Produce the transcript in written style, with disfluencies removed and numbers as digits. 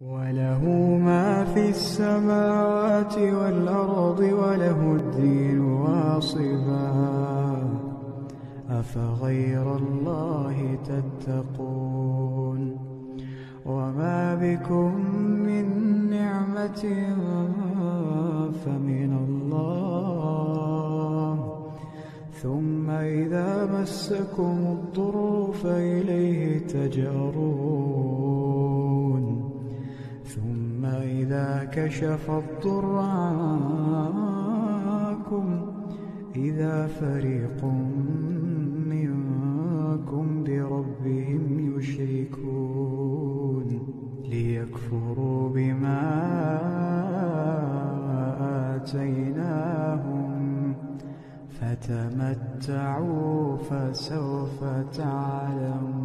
وله ما في السماوات والأرض وله الدين واصبا أفغير الله تتقون وما بكم من نعمة فمن الله ثم إذا مسكم الضر فإليه تجأرون ثم إذا كشف الضر عنكم إذا فريق منكم بربهم يشركون ليكفروا بما آتيناهم فتمتعوا فسوف تعلمون.